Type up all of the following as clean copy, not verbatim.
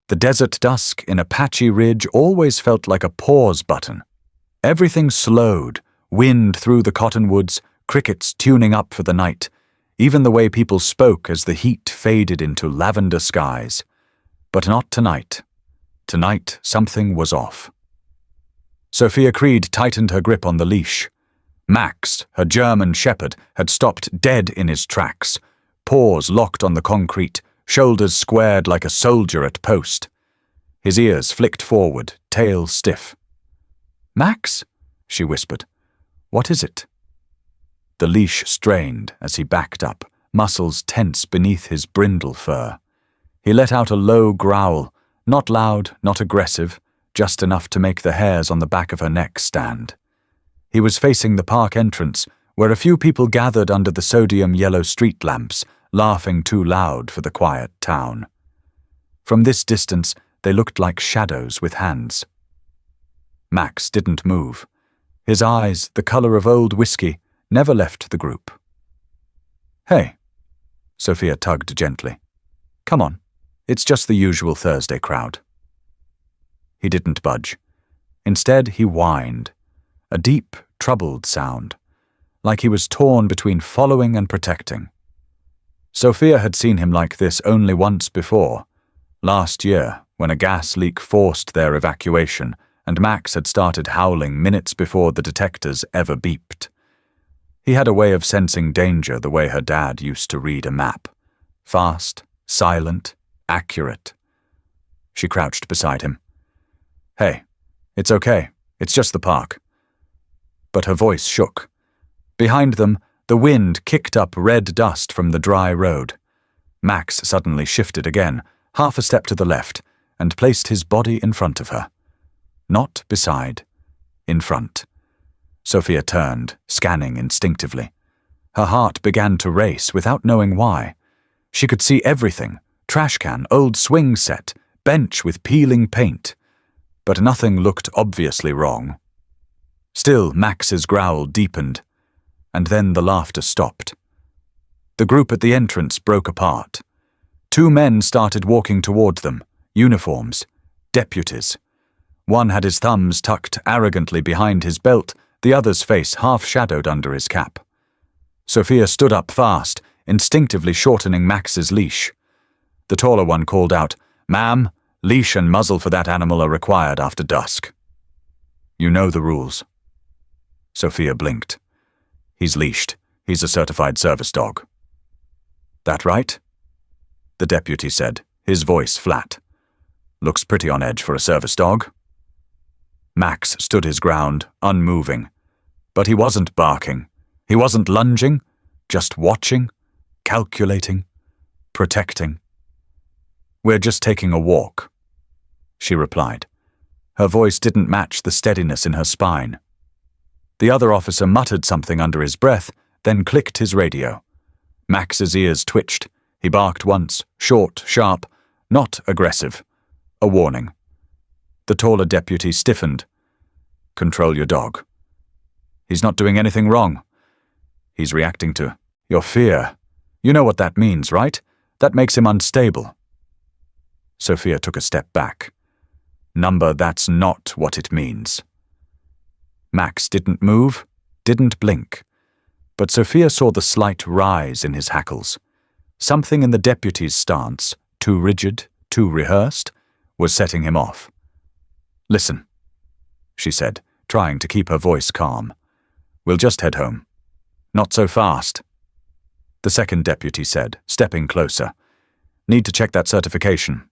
The desert dusk in a patchy ridge always felt like a pause button. Everything slowed, wind through the cottonwoods, crickets tuning up for the night, even the way people spoke as the heat faded into lavender skies. But not tonight. Tonight, something was off. Sophia Creed tightened her grip on the leash. Max, her German shepherd, had stopped dead in his tracks, paws locked on the concrete, shoulders squared like a soldier at post. His ears flicked forward, tail stiff. "Max?" she whispered. "What is it?" The leash strained as he backed up, muscles tense beneath his brindle fur. He let out a low growl, not loud, not aggressive, just enough to make the hairs on the back of her neck stand. He was facing the park entrance, where a few people gathered under the sodium-yellow street lamps, laughing too loud for the quiet town. From this distance, they looked like shadows with hands. Max didn't move. His eyes, the color of old whiskey, never left the group. "Hey," Sophia tugged gently. "Come on. It's just the usual Thursday crowd." He didn't budge. Instead, he whined, a deep, troubled sound, like he was torn between following and protecting. Sophia had seen him like this only once before, last year, when a gas leak forced their evacuation, and Max had started howling minutes before the detectors ever beeped. He had a way of sensing danger the way her dad used to read a map. Fast, silent, accurate. She crouched beside him. "Hey, it's okay. It's just the park." But her voice shook. Behind them, the wind kicked up red dust from the dry road. Max suddenly shifted again, half a step to the left, and placed his body in front of her. Not beside, in front. Sophia turned, scanning instinctively. Her heart began to race without knowing why. She could see everything: trash can, old swing set, bench with peeling paint. But nothing looked obviously wrong. Still, Max's growl deepened, and then the laughter stopped. The group at the entrance broke apart. Two men started walking toward them, uniforms, deputies. One had his thumbs tucked arrogantly behind his belt, the other's face half-shadowed under his cap. Sophia stood up fast, instinctively shortening Max's leash. The taller one called out, "Ma'am, leash and muzzle for that animal are required after dusk." "You know the rules." Sophia blinked. "He's leashed. He's a certified service dog." "That right?" the deputy said, his voice flat. "Looks pretty on edge for a service dog." Max stood his ground, unmoving. But he wasn't barking. He wasn't lunging, just watching, calculating, protecting. "We're just taking a walk," she replied. Her voice didn't match the steadiness in her spine. The other officer muttered something under his breath, then clicked his radio. Max's ears twitched. He barked once, short, sharp, not aggressive. A warning. The taller deputy stiffened. "Control your dog. He's not doing anything wrong. He's reacting to your fear. You know what that means, right? That makes him unstable." Sophia took a step back. "Number, that's not what it means." Max didn't move, didn't blink. But Sophia saw the slight rise in his hackles. Something in the deputy's stance, too rigid, too rehearsed, was setting him off. "Listen," she said, trying to keep her voice calm. "We'll just head home." "Not so fast," the second deputy said, stepping closer. "Need to check that certification."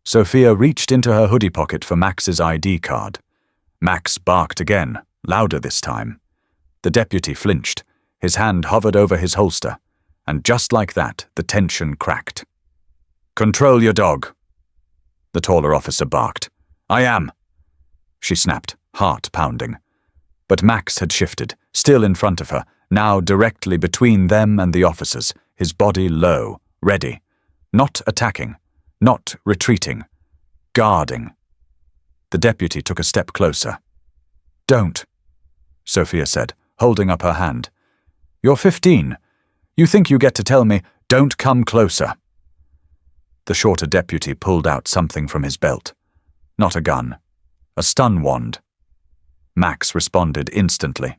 Sophia reached into her hoodie pocket for Max's ID card. Max barked again, louder this time. The deputy flinched. His hand hovered over his holster, and just like that, the tension cracked. "Control your dog," the taller officer barked. "I am," she snapped, heart pounding. But Max had shifted, still in front of her, now directly between them and the officers, his body low, ready, not attacking, not retreating, guarding. The deputy took a step closer. "Don't," Sophia said, holding up her hand. "You're 15. You think you get to tell me, 'Don't come closer.'" The shorter deputy pulled out something from his belt. Not a gun. A stun wand. Max responded instantly.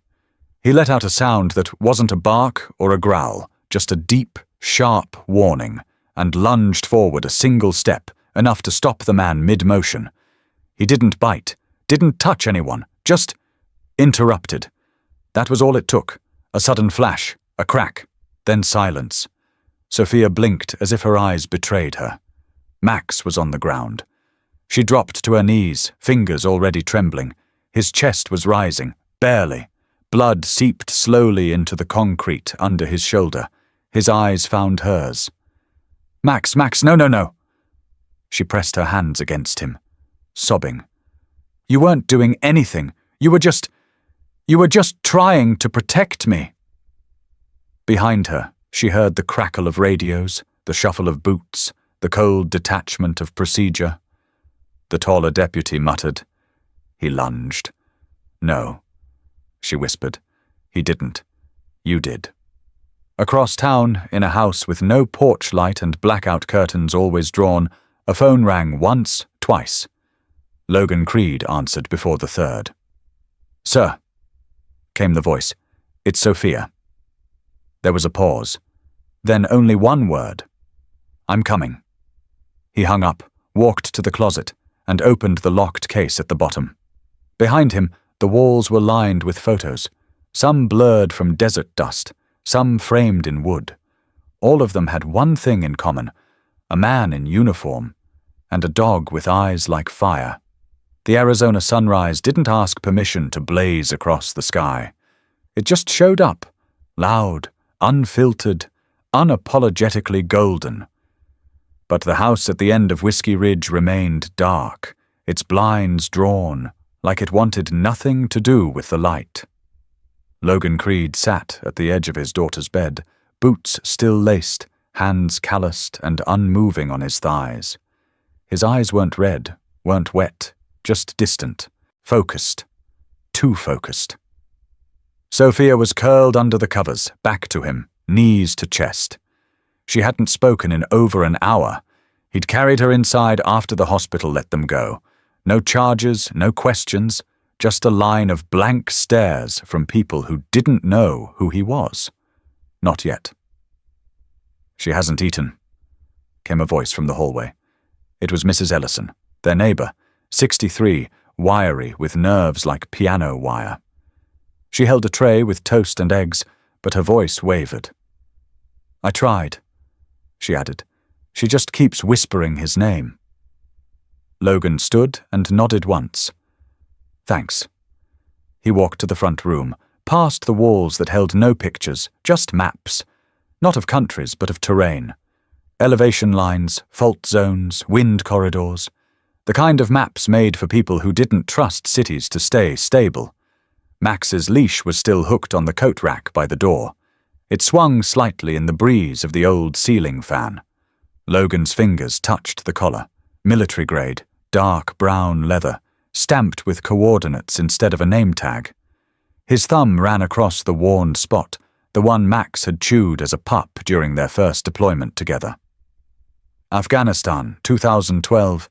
He let out a sound that wasn't a bark or a growl, just a deep, sharp warning, and lunged forward a single step, enough to stop the man mid-motion. He didn't bite, didn't touch anyone, just interrupted. That was all it took. A sudden flash, a crack, then silence. Sophia blinked as if her eyes betrayed her. Max was on the ground. She dropped to her knees, fingers already trembling. His chest was rising, barely. Blood seeped slowly into the concrete under his shoulder. His eyes found hers. Max, no. She pressed her hands against him, sobbing. You weren't doing anything. You were just trying to protect me. Behind her, she heard the crackle of radios, the shuffle of boots, the cold detachment of procedure. The taller deputy muttered. He lunged. No, she whispered. He didn't. You did. Across town, in a house with no porch light and blackout curtains always drawn, a phone rang once, twice. Logan Creed answered before the third. Sir, came the voice. It's Sophia. There was a pause. Then only one word. I'm coming. He hung up, walked to the closet, and opened the locked case at the bottom. Behind him, the walls were lined with photos, some blurred from desert dust, some framed in wood. All of them had one thing in common, a man in uniform, and a dog with eyes like fire. The Arizona sunrise didn't ask permission to blaze across the sky. It just showed up, loud, unfiltered, unapologetically golden. But the house at the end of Whiskey Ridge remained dark, its blinds drawn, like it wanted nothing to do with the light. Logan Creed sat at the edge of his daughter's bed, boots still laced, hands calloused and unmoving on his thighs. His eyes weren't red, weren't wet, just distant, focused, too focused. Sophia was curled under the covers, back to him, knees to chest. She hadn't spoken in over an hour. He'd carried her inside after the hospital let them go. No charges, no questions, just a line of blank stares from people who didn't know who he was. Not yet. She hasn't eaten, came a voice from the hallway. It was Mrs. Ellison, their neighbor, 63, wiry, with nerves like piano wire. She held a tray with toast and eggs, but her voice wavered. I tried, she added. She just keeps whispering his name. Logan stood and nodded once. Thanks. He walked to the front room, past the walls that held no pictures, just maps. Not of countries, but of terrain. Elevation lines, fault zones, wind corridors. The kind of maps made for people who didn't trust cities to stay stable. Max's leash was still hooked on the coat rack by the door. It swung slightly in the breeze of the old ceiling fan. Logan's fingers touched the collar, military grade, dark brown leather, stamped with coordinates instead of a name tag. His thumb ran across the worn spot, the one Max had chewed as a pup during their first deployment together. Afghanistan, 2012.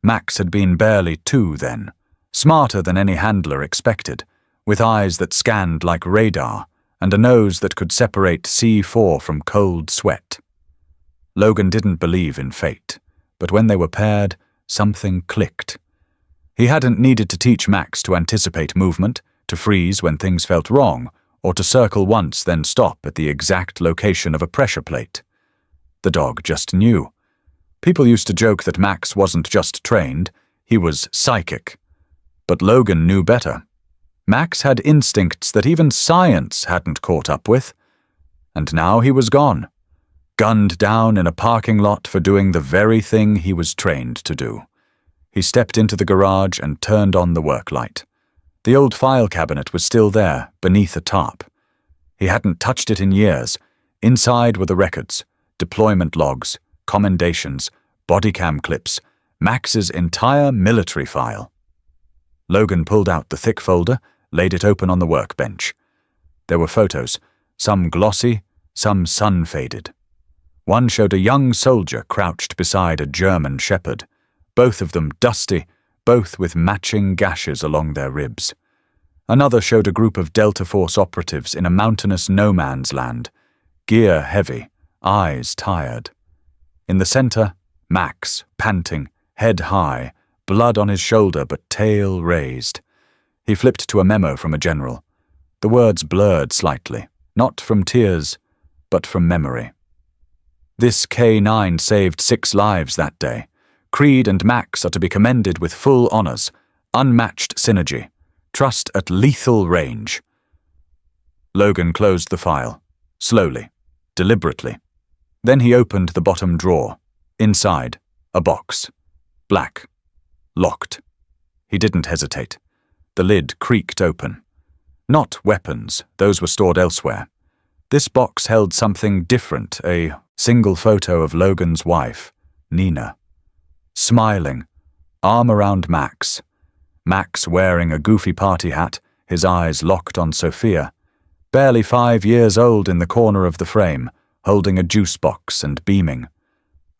Max had been barely 2 then, smarter than any handler expected, with eyes that scanned like radar and a nose that could separate C4 from cold sweat. Logan didn't believe in fate, but when they were paired, something clicked. He hadn't needed to teach Max to anticipate movement, to freeze when things felt wrong, or to circle once then stop at the exact location of a pressure plate. The dog just knew. People used to joke that Max wasn't just trained, he was psychic. But Logan knew better. Max had instincts that even science hadn't caught up with. And now he was gone, gunned down in a parking lot for doing the very thing he was trained to do. He stepped into the garage and turned on the work light. The old file cabinet was still there, beneath a tarp. He hadn't touched it in years. Inside were the records, deployment logs, commendations, body cam clips, Max's entire military file. Logan pulled out the thick folder, laid it open on the workbench. There were photos, some glossy, some sun-faded. One showed a young soldier crouched beside a German shepherd, both of them dusty, both with matching gashes along their ribs. Another showed a group of Delta Force operatives in a mountainous no-man's land, gear heavy, eyes tired. In the center, Max, panting, head high, blood on his shoulder but tail raised. He flipped to a memo from a general. The words blurred slightly, not from tears, but from memory. This K-9 saved 6 lives that day. Creed and Max are to be commended with full honors, unmatched synergy, trust at lethal range. Logan closed the file, slowly, deliberately. Then he opened the bottom drawer. Inside, a box. Black. Locked. He didn't hesitate. The lid creaked open. Not weapons, those were stored elsewhere. This box held something different, a single photo of Logan's wife, Nina. Smiling, arm around Max. Max wearing a goofy party hat, his eyes locked on Sophia. Barely 5 years old in the corner of the frame, holding a juice box and beaming.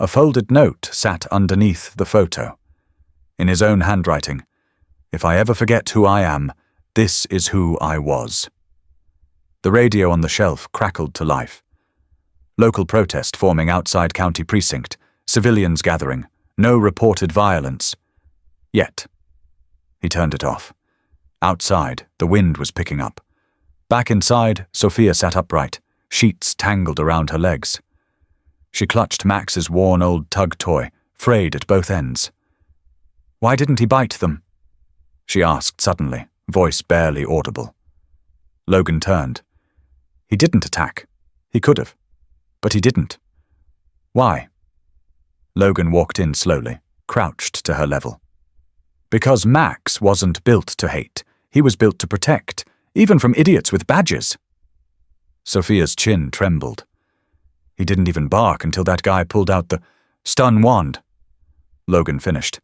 A folded note sat underneath the photo. In his own handwriting, "If I ever forget who I am, this is who I was." The radio on the shelf crackled to life. Local protest forming outside county precinct, civilians gathering, no reported violence. Yet. He turned it off. Outside, the wind was picking up. Back inside, Sophia sat upright, sheets tangled around her legs. She clutched Max's worn old tug toy, frayed at both ends. "Why didn't he bite them?" she asked suddenly, voice barely audible. Logan turned. He didn't attack. He could have. But he didn't. Why? Logan walked in slowly, crouched to her level. Because Max wasn't built to hate. He was built to protect, even from idiots with badges. Sophia's chin trembled. He didn't even bark until that guy pulled out the stun wand. Logan finished.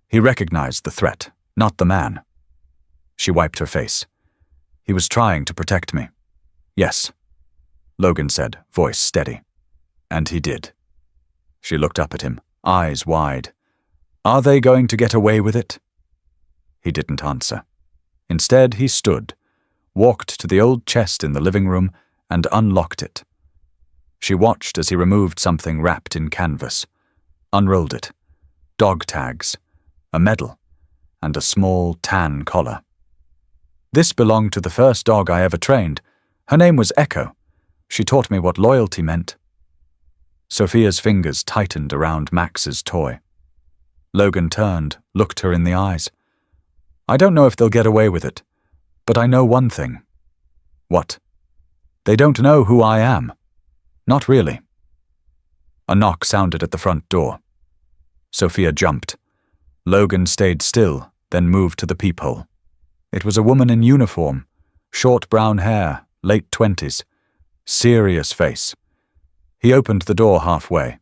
He recognized the threat, not the man. She wiped her face. He was trying to protect me. Yes, Logan said, voice steady. And he did. She looked up at him, eyes wide. Are they going to get away with it? He didn't answer. Instead, he stood, walked to the old chest in the living room, and unlocked it. She watched as he removed something wrapped in canvas, unrolled it. Dog tags, a medal, and a small tan collar. This belonged to the first dog I ever trained. Her name was Echo. She taught me what loyalty meant. Sophia's fingers tightened around Max's toy. Logan turned, looked her in the eyes. I don't know if they'll get away with it, but I know one thing. What? They don't know who I am. Not really. A knock sounded at the front door. Sophia jumped. Logan stayed still, then moved to the peephole. It was a woman in uniform, short brown hair, late 20s, serious face. He opened the door halfway.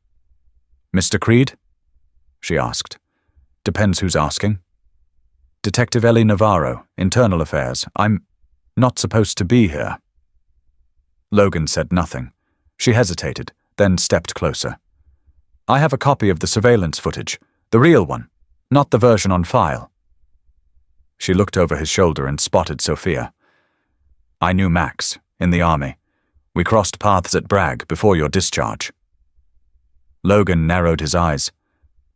Mr. Creed? She asked. Depends who's asking. Detective Ellie Navarro, Internal Affairs. I'm not supposed to be here. Logan said nothing. She hesitated, then stepped closer. I have a copy of the surveillance footage, the real one, not the version on file. She looked over his shoulder and spotted Sophia. I knew Max, in the army. We crossed paths at Bragg before your discharge. Logan narrowed his eyes.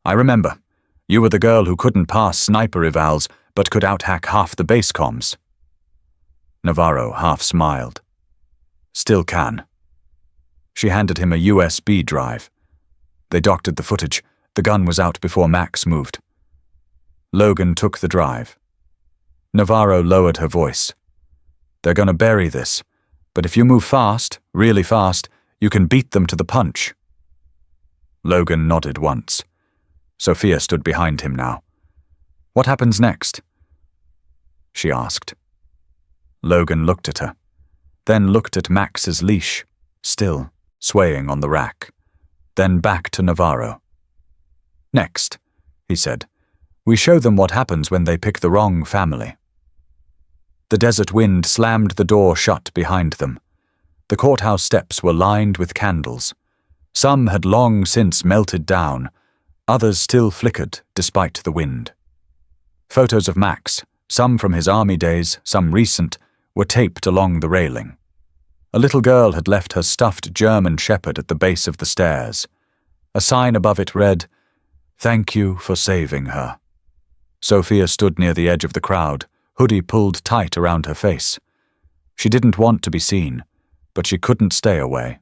I remember. You were the girl who couldn't pass sniper evals, but could out-hack half the base comms. Navarro half smiled. Still can. She handed him a USB drive. They doctored the footage. The gun was out before Max moved. Logan took the drive. Navarro lowered her voice. They're going to bury this, but if you move fast, really fast, you can beat them to the punch. Logan nodded once. Sophia stood behind him now. What happens next? She asked. Logan looked at her, then looked at Max's leash, still swaying on the rack, then back to Navarro. Next, he said, we show them what happens when they pick the wrong family. The desert wind slammed the door shut behind them. The courthouse steps were lined with candles. Some had long since melted down, others still flickered despite the wind. Photos of Max, some from his army days, some recent, were taped along the railing. A little girl had left her stuffed German shepherd at the base of the stairs. A sign above it read, "Thank you for saving her." Sophia stood near the edge of the crowd, hoodie pulled tight around her face. She didn't want to be seen, but she couldn't stay away.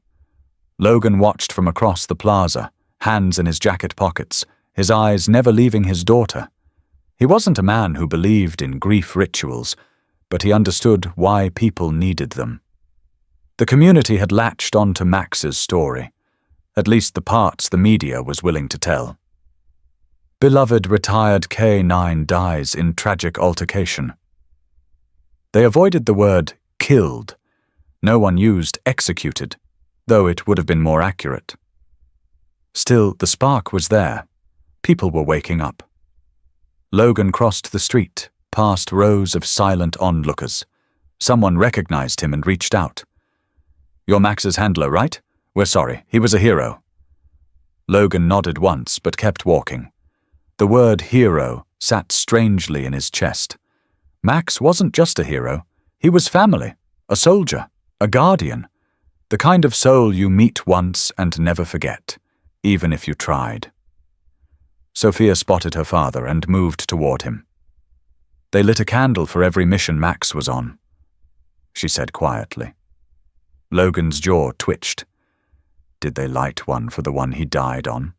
Logan watched from across the plaza, hands in his jacket pockets, his eyes never leaving his daughter. He wasn't a man who believed in grief rituals, but he understood why people needed them. The community had latched onto Max's story, at least the parts the media was willing to tell. Beloved retired K9 dies in tragic altercation. They avoided the word killed. No one used executed, though it would have been more accurate. Still, the spark was there. People were waking up. Logan crossed the street, past rows of silent onlookers. Someone recognized him and reached out. "You're Max's handler, right? We're sorry, he was a hero." Logan nodded once, but kept walking. The word hero sat strangely in his chest. Max wasn't just a hero. He was family, a soldier, a guardian, the kind of soul you meet once and never forget, even if you tried. Sophia spotted her father and moved toward him. "They lit a candle for every mission Max was on," she said quietly. Logan's jaw twitched. Did they light one for the one he died on?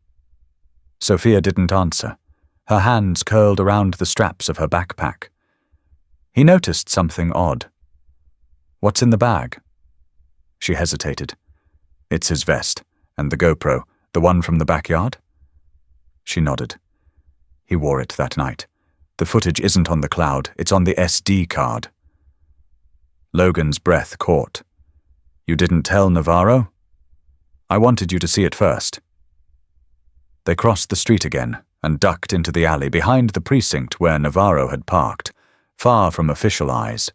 Sophia didn't answer. Her hands curled around the straps of her backpack. He noticed something odd. "What's in the bag?" She hesitated. "It's his vest, and the GoPro, the one from the backyard?" She nodded. "He wore it that night. The footage isn't on the cloud, it's on the SD card." Logan's breath caught. "You didn't tell Navarro?" "I wanted you to see it first." They crossed the street again and ducked into the alley behind the precinct where Navarro had parked, far from official eyes.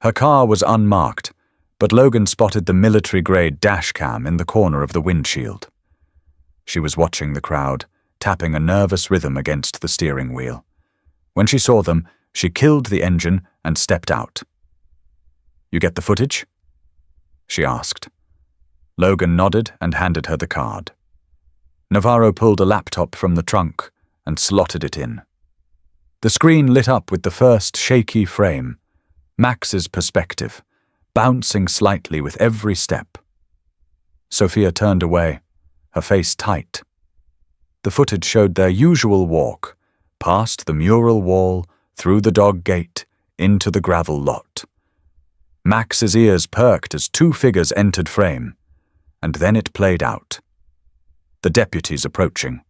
Her car was unmarked, but Logan spotted the military-grade dash cam in the corner of the windshield. She was watching the crowd, tapping a nervous rhythm against the steering wheel. When she saw them, she killed the engine and stepped out. "You get the footage?" she asked. Logan nodded and handed her the card. Navarro pulled a laptop from the trunk and slotted it in. The screen lit up with the first shaky frame, Max's perspective, bouncing slightly with every step. Sophia turned away, her face tight. The footage showed their usual walk, past the mural wall, through the dog gate, into the gravel lot. Max's ears perked as two figures entered frame, and then it played out. The deputies approaching.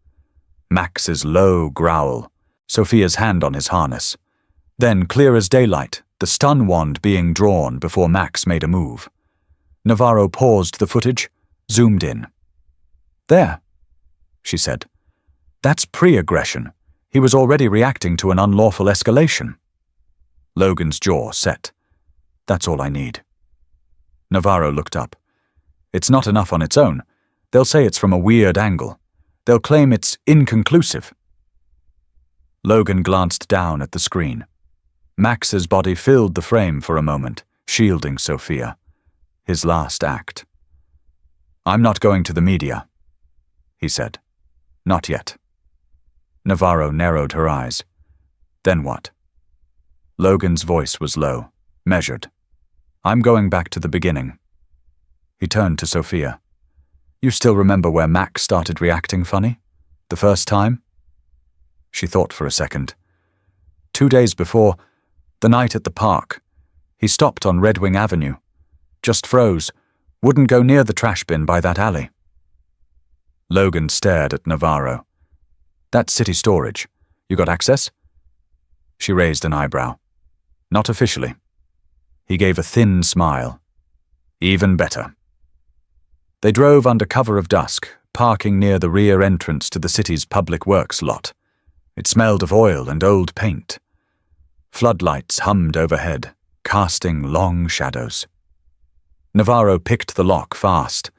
Max's low growl, Sophia's hand on his harness. Then, clear as daylight, the stun wand being drawn before Max made a move. Navarro paused the footage, zoomed in. "There," she said. "That's pre-aggression. He was already reacting to an unlawful escalation." Logan's jaw set. "That's all I need." Navarro looked up. "It's not enough on its own. They'll say it's from a weird angle. They'll claim it's inconclusive." Logan glanced down at the screen. Max's body filled the frame for a moment, shielding Sophia. His last act. "I'm not going to the media," he said. "Not yet." Navarro narrowed her eyes. "Then what?" Logan's voice was low, measured. "I'm going back to the beginning." He turned to Sophia. "You still remember where Max started reacting funny? The first time?" She thought for a second. 2 days before, the night at the park, he stopped on Red Wing Avenue. Just froze, wouldn't go near the trash bin by that alley. Logan stared at Navarro. "That's city storage. You got access?" She raised an eyebrow. "Not officially." He gave a thin smile. "Even better." They drove under cover of dusk, parking near the rear entrance to the city's public works lot. It smelled of oil and old paint. Floodlights hummed overhead, casting long shadows. Navarro picked the lock fast.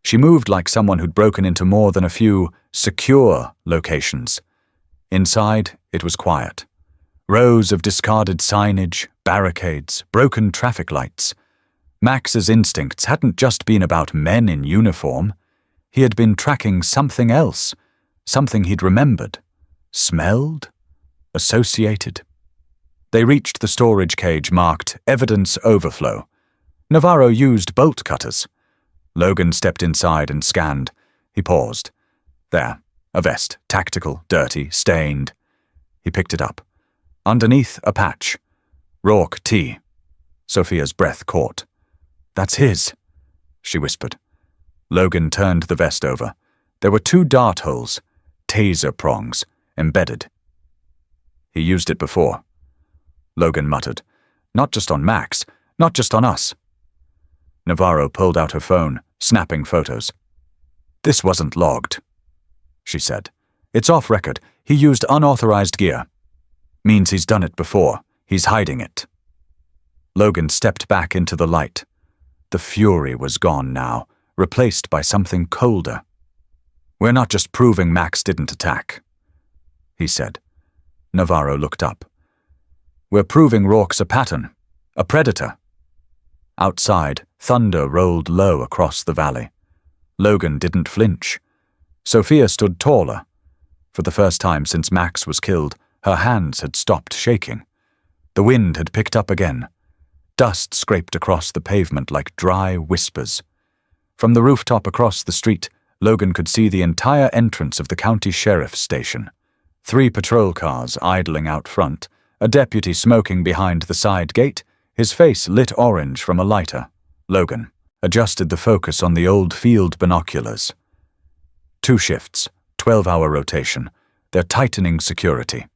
She moved like someone who'd broken into more than a few secure locations. Inside, it was quiet. Rows of discarded signage, barricades, broken traffic lights. Max's instincts hadn't just been about men in uniform. He had been tracking something else, something he'd remembered, smelled, associated. They reached the storage cage marked Evidence Overflow. Navarro used bolt cutters. Logan stepped inside and scanned. He paused. There, a vest, tactical, dirty, stained. He picked it up. Underneath, a patch. Rourke T. Sophia's breath caught. That's his, she whispered. Logan turned the vest over. There were 2 dart holes, taser prongs, embedded. He used it before. Logan muttered. Not just on Max, not just on us. Navarro pulled out her phone, snapping photos. This wasn't logged, she said. It's off record. He used unauthorized gear. Means he's done it before. He's hiding it. Logan stepped back into the light. The fury was gone now, replaced by something colder. We're not just proving Max didn't attack, he said. Navarro looked up. We're proving Rourke's a pattern, a predator. Outside, thunder rolled low across the valley. Logan didn't flinch. Sophia stood taller. For the first time since Max was killed, her hands had stopped shaking. The wind had picked up again. Dust scraped across the pavement like dry whispers. From the rooftop across the street, Logan could see the entire entrance of the county sheriff's station. 3 patrol cars idling out front, a deputy smoking behind the side gate, his face lit orange from a lighter. Logan adjusted the focus on the old field binoculars. 2 shifts, 12-hour rotation. They're tightening security.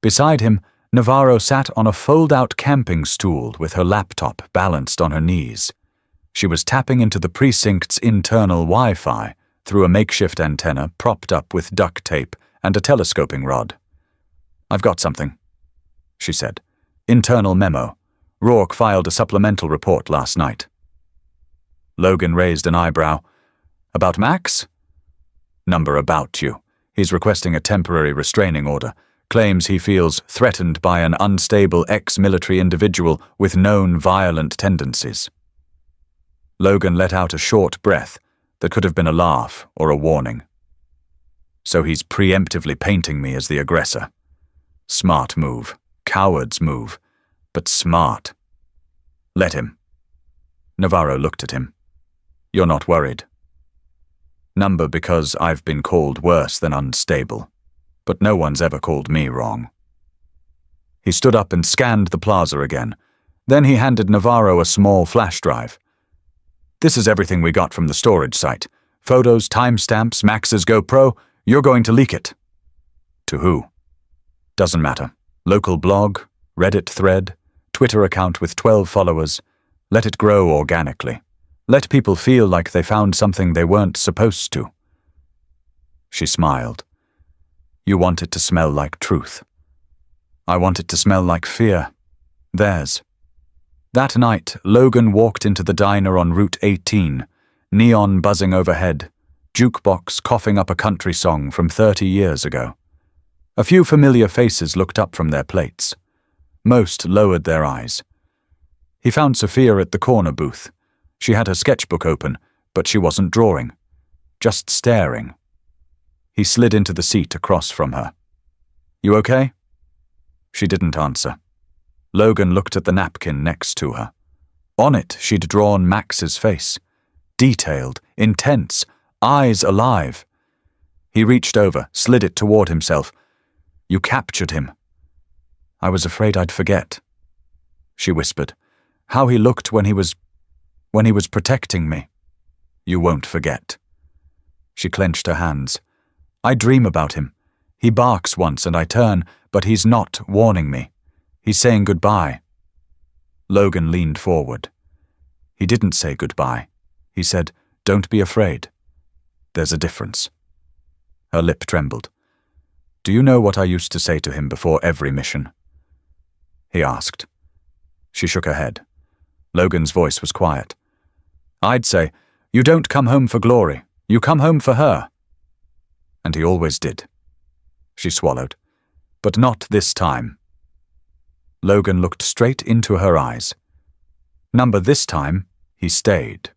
Beside him, Navarro sat on a fold-out camping stool with her laptop balanced on her knees. She was tapping into the precinct's internal Wi-Fi through a makeshift antenna propped up with duct tape and a telescoping rod. I've got something, she said. Internal memo. Rourke filed a supplemental report last night. Logan raised an eyebrow. About Max? Number about you. He's requesting a temporary restraining order. Claims he feels threatened by an unstable ex-military individual with known violent tendencies. Logan let out a short breath that could have been a laugh or a warning. So he's preemptively painting me as the aggressor. Smart move. Coward's move. But smart. Let him. Navarro looked at him. You're not worried. Number because I've been called worse than unstable. But no one's ever called me wrong. He stood up and scanned the plaza again. Then he handed Navarro a small flash drive. This is everything we got from the storage site. Photos, timestamps, Max's GoPro. You're going to leak it. To who? Doesn't matter. Local blog, Reddit thread, Twitter account with 12 followers. Let it grow organically. Let people feel like they found something they weren't supposed to. She smiled. You want it to smell like truth. I want it to smell like fear. Theirs. That night, Logan walked into the diner on Route 18, neon buzzing overhead, jukebox coughing up a country song from 30 years ago. A few familiar faces looked up from their plates. Most lowered their eyes. He found Sophia at the corner booth. She had her sketchbook open, but she wasn't drawing, just staring. He slid into the seat across from her. You okay? She didn't answer. Logan looked at the napkin next to her. On it, she'd drawn Max's face. Detailed, intense, eyes alive. He reached over, slid it toward himself. You captured him. I was afraid I'd forget, she whispered. How he looked when he was protecting me. You won't forget. She clenched her hands. I dream about him. He barks once and I turn, but he's not warning me. He's saying goodbye. Logan leaned forward. He didn't say goodbye. He said, don't be afraid. There's a difference. Her lip trembled. Do you know what I used to say to him before every mission? He asked. She shook her head. Logan's voice was quiet. I'd say, You don't come home for glory. You come home for her. And he always did. She swallowed. But not this time. Logan looked straight into her eyes. Number this time, he stayed.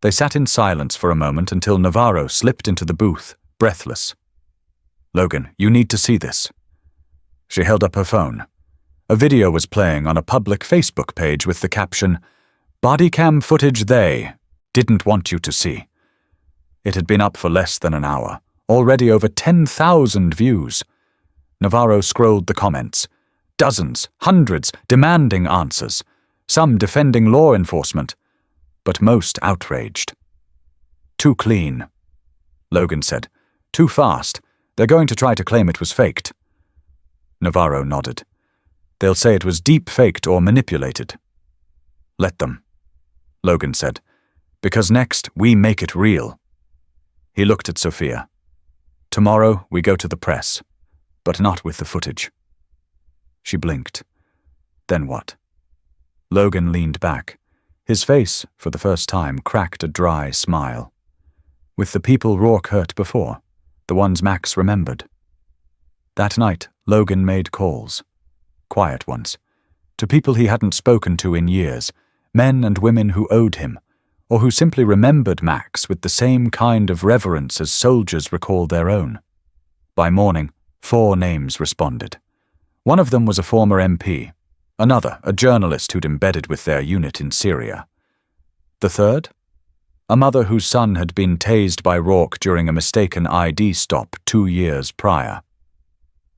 They sat in silence for a moment until Navarro slipped into the booth, breathless. Logan, you need to see this. She held up her phone. A video was playing on a public Facebook page with the caption, "Body cam footage they didn't want you to see." It had been up for less than an hour, already over 10,000 views. Navarro scrolled the comments. Dozens, hundreds, demanding answers. Some defending law enforcement, but most outraged. Too clean, Logan said. Too fast. They're going to try to claim it was faked. Navarro nodded. They'll say it was deep-faked or manipulated. Let them, Logan said, because next we make it real. He looked at Sophia. Tomorrow we go to the press, but not with the footage. She blinked. Then what? Logan leaned back. His face, for the first time, cracked a dry smile. With the people Rourke hurt before, the ones Max remembered. That night, Logan made calls. Quiet ones. To people he hadn't spoken to in years, men and women who owed him, or who simply remembered Max with the same kind of reverence as soldiers recall their own. By morning, 4 names responded. One of them was a former MP. Another, a journalist who'd embedded with their unit in Syria. The third? A mother whose son had been tased by Rourke during a mistaken ID stop 2 years prior.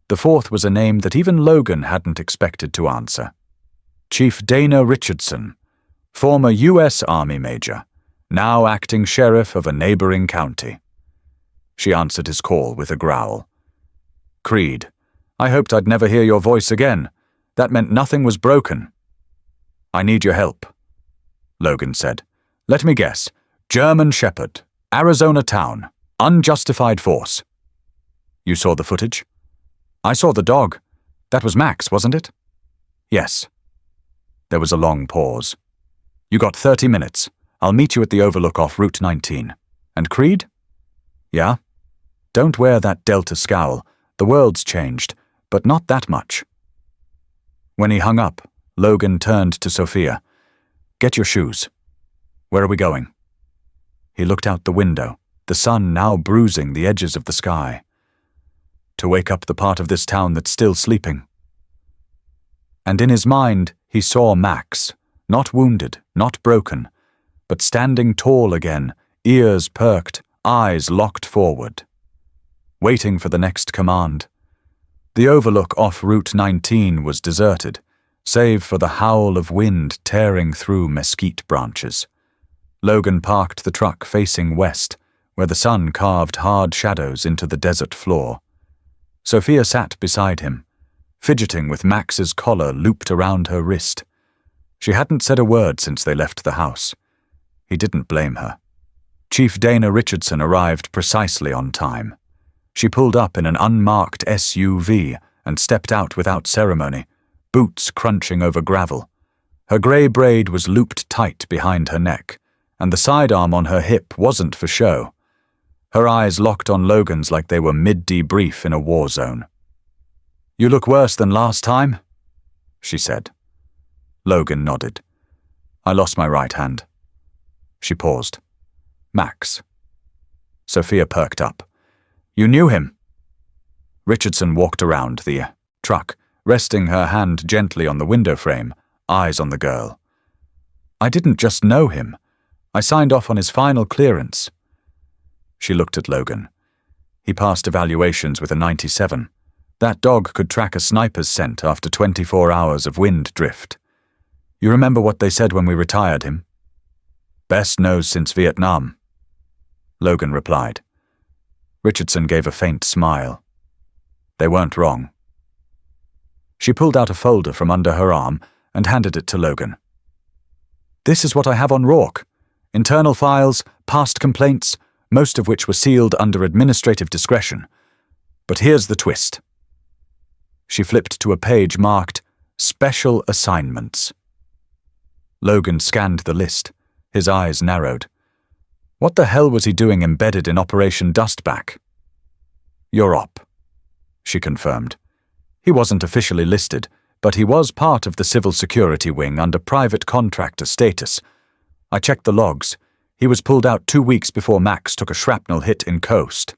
The fourth was a name that even Logan hadn't expected to answer. Chief Dana Richardson, former U.S. Army major, now acting sheriff of a neighboring county. She answered his call with a growl. Creed, I hoped I'd never hear your voice again. That meant nothing was broken. I need your help, Logan said. Let me guess. German Shepherd, Arizona town, unjustified force. You saw the footage? I saw the dog. That was Max, wasn't it? Yes. There was a long pause. You got 30 minutes. I'll meet you at the overlook off Route 19. And Creed? Yeah? Don't wear that Delta scowl. The world's changed, but not that much. When he hung up, Logan turned to Sophia. Get your shoes. Where are we going? He looked out the window, the sun now bruising the edges of the sky. To wake up the part of this town that's still sleeping. And in his mind, he saw Max, not wounded, not broken, but standing tall again, ears perked, eyes locked forward. Waiting for the next command. The overlook off Route 19 was deserted, save for the howl of wind tearing through mesquite branches. Logan parked the truck facing west, where the sun carved hard shadows into the desert floor. Sophia sat beside him, fidgeting with Max's collar looped around her wrist. She hadn't said a word since they left the house. He didn't blame her. Chief Dana Richardson arrived precisely on time. She pulled up in an unmarked SUV and stepped out without ceremony, boots crunching over gravel. Her grey braid was looped tight behind her neck, and the sidearm on her hip wasn't for show. Her eyes locked on Logan's like they were mid-debrief in a war zone. You look worse than last time, she said. Logan nodded. I lost my right hand. She paused. Max. Sophia perked up. You knew him? Richardson walked around the truck, resting her hand gently on the window frame, eyes on the girl. I didn't just know him. I signed off on his final clearance. She looked at Logan. He passed evaluations with a 97. That dog could track a sniper's scent after 24 hours of wind drift. You remember what they said when we retired him? Best nose since Vietnam. Logan replied. Richardson gave a faint smile. They weren't wrong. She pulled out a folder from under her arm and handed it to Logan. This is what I have on Rourke. Internal files, past complaints, most of which were sealed under administrative discretion. But here's the twist. She flipped to a page marked Special Assignments. Logan scanned the list. His eyes narrowed. What the hell was he doing embedded in Operation Dustback? You're op, she confirmed. He wasn't officially listed, but he was part of the civil security wing under private contractor status. I checked the logs. He was pulled out 2 weeks before Max took a shrapnel hit in Coast.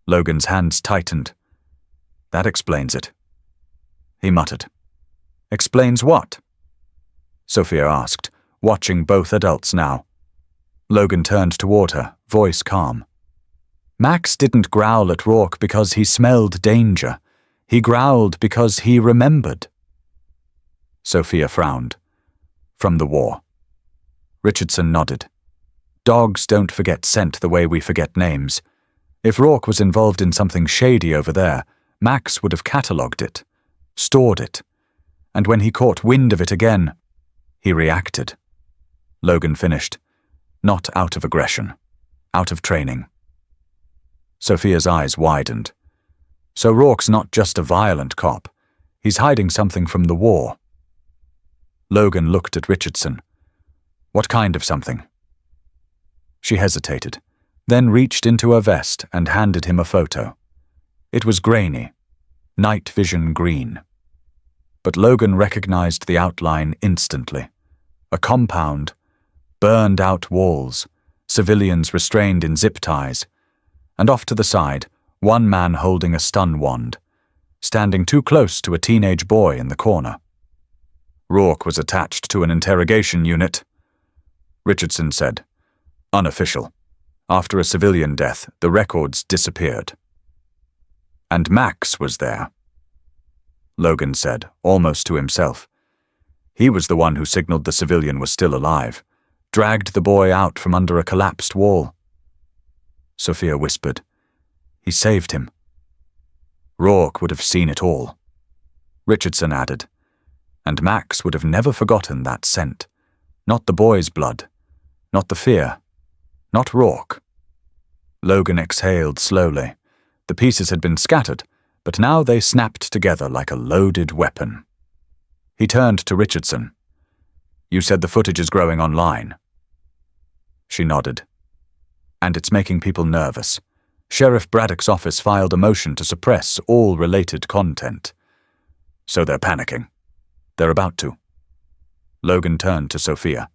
Logan's hands tightened. That explains it. He muttered. Explains what? Sophia asked, watching both adults now. Logan turned toward her, voice calm. Max didn't growl at Rourke because he smelled danger. He growled because he remembered. Sophia frowned. From the war. Richardson nodded. Dogs don't forget scent the way we forget names. If Rourke was involved in something shady over there, Max would have catalogued it, stored it, and when he caught wind of it again, he reacted. Logan finished. Not out of aggression. Out of training. Sophia's eyes widened. So Rourke's not just a violent cop. He's hiding something from the war. Logan looked at Richardson. What kind of something? She hesitated, then reached into her vest and handed him a photo. It was grainy, night vision green. But Logan recognized the outline instantly. A compound, burned out walls, civilians restrained in zip ties, and off to the side, one man holding a stun wand, standing too close to a teenage boy in the corner. Rourke was attached to an interrogation unit, Richardson said. Unofficial. After a civilian death, the records disappeared. And Max was there, Logan said, almost to himself. He was the one who signaled the civilian was still alive, dragged the boy out from under a collapsed wall. Sophia whispered, He saved him. Rourke would have seen it all. Richardson added, and Max would have never forgotten that scent. Not the boy's blood, not the fear, not Rourke. Logan exhaled slowly. The pieces had been scattered, but now they snapped together like a loaded weapon. He turned to Richardson. You said the footage is growing online. She nodded. And it's making people nervous. Sheriff Braddock's office filed a motion to suppress all related content. So they're panicking. They're about to. Logan turned to Sophia.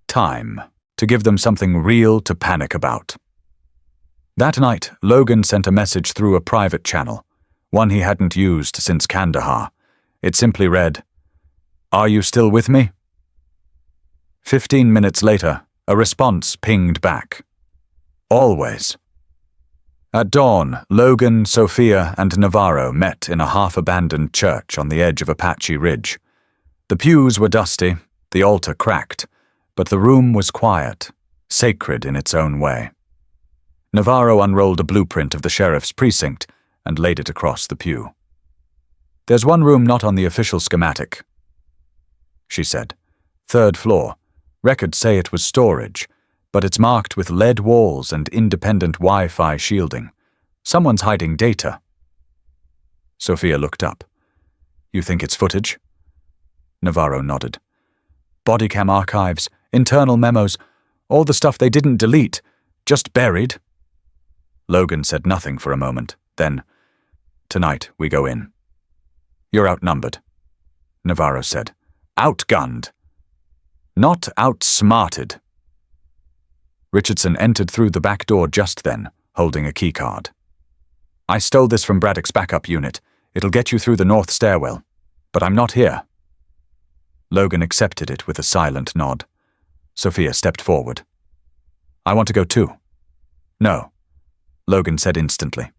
Time to give them something real to panic about. That night, Logan sent a message through a private channel, one he hadn't used since Kandahar. It simply read, Are you still with me? 15 minutes later, a response pinged back. Always. At dawn, Logan, Sophia, and Navarro met in a half-abandoned church on the edge of Apache Ridge. The pews were dusty, the altar cracked, but the room was quiet, sacred in its own way. Navarro unrolled a blueprint of the sheriff's precinct and laid it across the pew. There's one room not on the official schematic, she said. 3rd floor. Records say it was storage, but it's marked with lead walls and independent Wi-Fi shielding. Someone's hiding data. Sophia looked up. You think it's footage? Navarro nodded. Bodycam archives, internal memos, all the stuff they didn't delete, just buried. Logan said nothing for a moment, then, Tonight we go in. You're outnumbered, Navarro said. Outgunned. Not outsmarted. Richardson entered through the back door just then, holding a keycard. I stole this from Braddock's backup unit. It'll get you through the north stairwell. But I'm not here. Logan accepted it with a silent nod. Sophia stepped forward. I want to go too. No, Logan said instantly.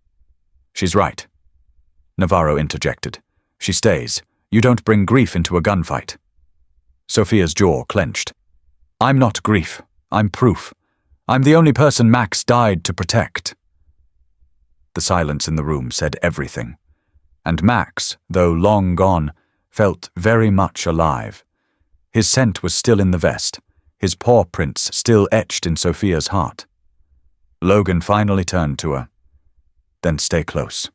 She's right. Navarro interjected. She stays. You don't bring grief into a gunfight. Sophia's jaw clenched. I'm not grief. I'm proof. I'm the only person Max died to protect. The silence in the room said everything. And Max, though long gone, felt very much alive. His scent was still in the vest, his paw prints still etched in Sophia's heart. Logan finally turned to her. Then stay close.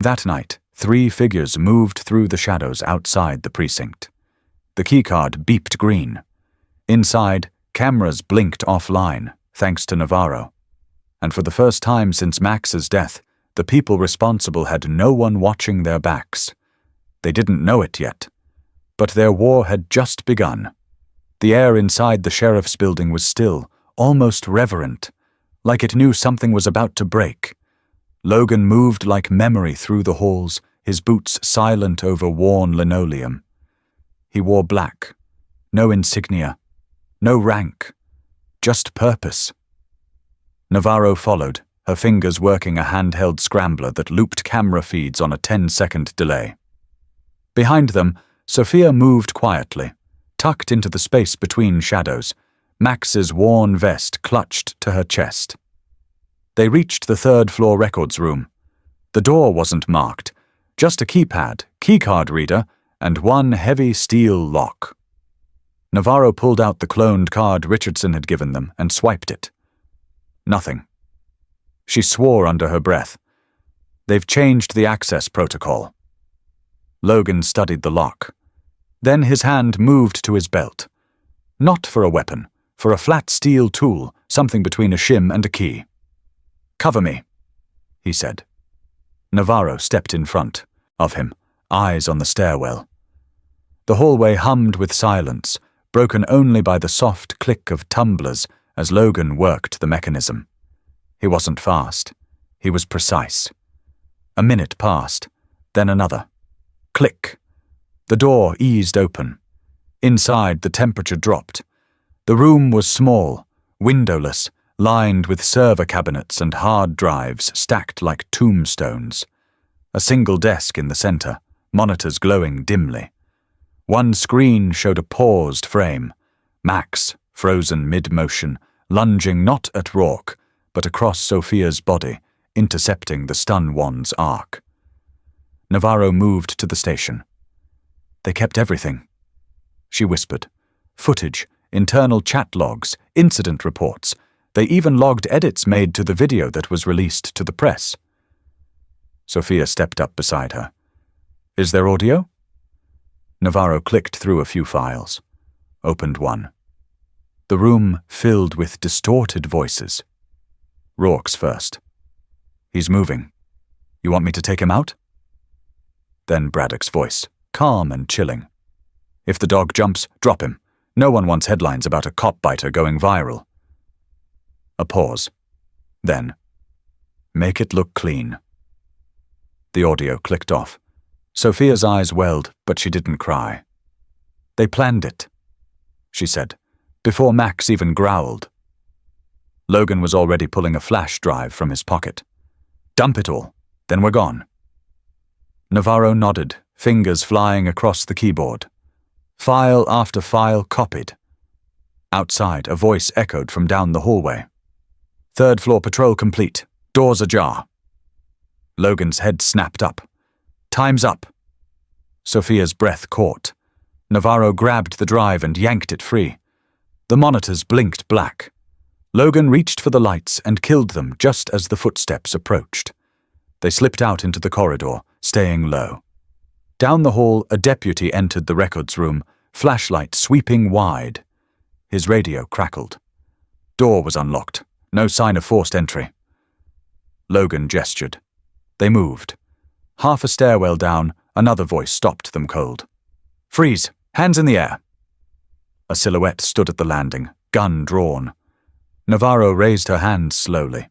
That night, 3 figures moved through the shadows outside the precinct. The keycard beeped green. Inside, Cameras blinked offline, thanks to Navarro. And for the first time since Max's death, the people responsible had no one watching their backs. They didn't know it yet, but their war had just begun. The air inside the sheriff's building was still, almost reverent, like it knew something was about to break. Logan moved like memory through the halls, his boots silent over worn linoleum. He wore black, no insignia, no rank, just purpose. Navarro followed, her fingers working a handheld scrambler that looped camera feeds on a 10-second delay. Behind them, Sophia moved quietly, tucked into the space between shadows, Max's worn vest clutched to her chest. They reached the third-floor records room. The door wasn't marked, just a keypad, keycard reader, and one heavy steel lock. Navarro pulled out the cloned card Richardson had given them and swiped it. Nothing. She swore under her breath. They've changed the access protocol. Logan studied the lock. Then his hand moved to his belt. Not for a weapon, for a flat steel tool, something between a shim and a key. "Cover me," he said. Navarro stepped in front of him, eyes on the stairwell. The hallway hummed with silence, broken only by the soft click of tumblers as Logan worked the mechanism. He wasn't fast. He was precise. A minute passed, then another. Click. The door eased open. Inside, the temperature dropped. The room was small, windowless, lined with server cabinets and hard drives stacked like tombstones. A single desk in the center, monitors glowing dimly. One screen showed a paused frame. Max, frozen mid-motion, lunging not at Rourke, but across Sophia's body, intercepting the stun wand's arc. Navarro moved to the station. "They kept everything," she whispered. "Footage, internal chat logs, incident reports. They even logged edits made to the video that was released to the press." Sophia stepped up beside her. "Is there audio?" Navarro clicked through a few files, opened one. The room filled with distorted voices. Rourke's first. "He's moving. You want me to take him out?" Then Braddock's voice, calm and chilling. "If the dog jumps, drop him. No one wants headlines about a cop biter going viral." A pause. Then, "Make it look clean." The audio clicked off. Sophia's eyes welled, but she didn't cry. "They planned it," she said, before Max even growled. Logan was already pulling a flash drive from his pocket. "Dump it all, then we're gone." Navarro nodded, fingers flying across the keyboard. File after file copied. Outside, a voice echoed from down the hallway. "Third floor patrol complete. Doors ajar." Logan's head snapped up. "Time's up." Sophia's breath caught. Navarro grabbed the drive and yanked it free. The monitors blinked black. Logan reached for the lights and killed them just as the footsteps approached. They slipped out into the corridor, staying low. Down the hall, a deputy entered the records room, flashlight sweeping wide. His radio crackled. Door was unlocked. No sign of forced entry. Logan gestured. They moved. Half a stairwell down, another voice stopped them cold. "Freeze! Hands in the air!" A silhouette stood at the landing, gun drawn. Navarro raised her hands slowly.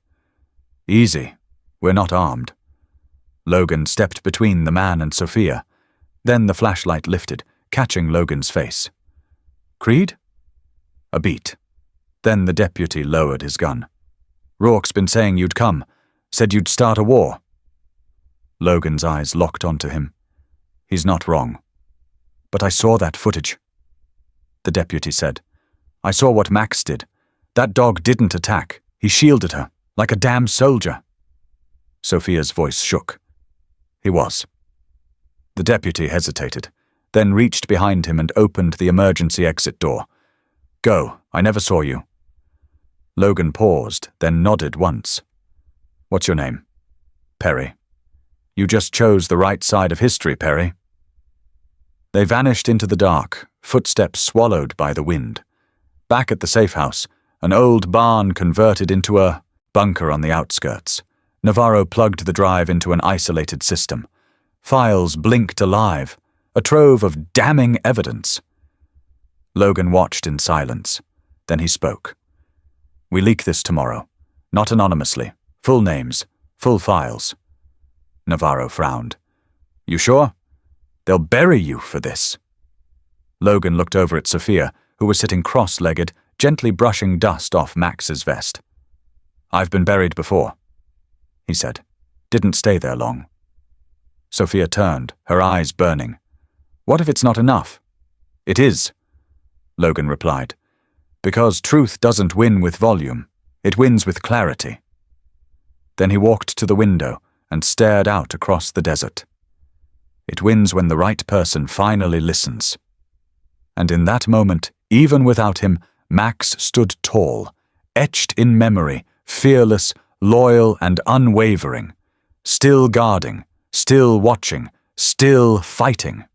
"Easy. We're not armed." Logan stepped between the man and Sophia. Then the flashlight lifted, catching Logan's face. "Creed?" A beat. Then the deputy lowered his gun. "Rourke's been saying you'd come. Said you'd start a war." Logan's eyes locked onto him. "He's not wrong. But I saw that footage." The deputy said, "I saw what Max did. That dog didn't attack. He shielded her, like a damn soldier." Sophia's voice shook. "He was." The deputy hesitated, then reached behind him and opened the emergency exit door. "Go, I never saw you." Logan paused, then nodded once. "What's your name?" "Perry." "You just chose the right side of history, Perry." They vanished into the dark, footsteps swallowed by the wind. Back at the safe house, an old barn converted into a bunker on the outskirts. Navarro plugged the drive into an isolated system. Files blinked alive, a trove of damning evidence. Logan watched in silence. Then he spoke. "We leak this tomorrow. Not anonymously. Full names. Full files." Navarro frowned. "You sure? They'll bury you for this." Logan looked over at Sophia, who was sitting cross-legged, gently brushing dust off Max's vest. "I've been buried before," he said. "Didn't stay there long." Sophia turned, her eyes burning. "What if it's not enough?" "It is," Logan replied. "Because truth doesn't win with volume. It wins with clarity." Then he walked to the window and stared out across the desert. It wins when the right person finally listens. And in that moment, even without him, Max stood tall, etched in memory, fearless, loyal, and unwavering, still guarding, still watching, still fighting.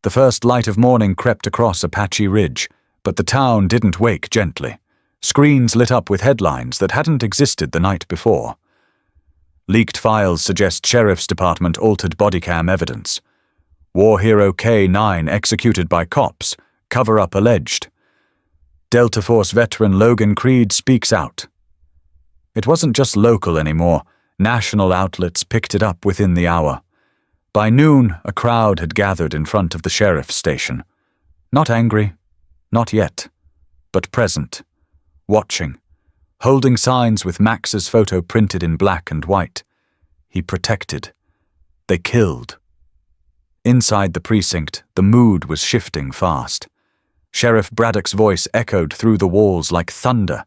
The first light of morning crept across a patchy ridge, but the town didn't wake gently. Screens lit up with headlines that hadn't existed the night before. Leaked files suggest Sheriff's Department altered bodycam evidence. War hero K9 executed by cops, cover-up alleged. Delta Force veteran Logan Creed speaks out. It wasn't just local anymore. National outlets picked it up within the hour. By noon, a crowd had gathered in front of the sheriff's station. Not angry, not yet, but present, watching, holding signs with Max's photo printed in black and white. He protected. They killed. Inside the precinct, the mood was shifting fast. Sheriff Braddock's voice echoed through the walls like thunder.